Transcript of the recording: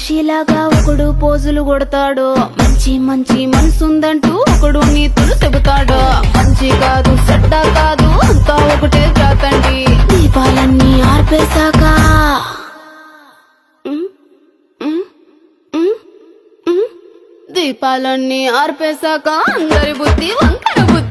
మనిషిలాగా ఒకడు పోజులు కొడతాడు, మంచి మంచి మనసుందంటూ ఒకడు నీతులు చెబుతాడు. మంచి కాదు చెడ్డ కాదు అంతా ఒకటే జాతండి. దీపాలన్నీ ఆర్పేశాక దీపాలన్నీ ఆర్పేశాక అందరి బుద్ధి వంకర బుద్ధి.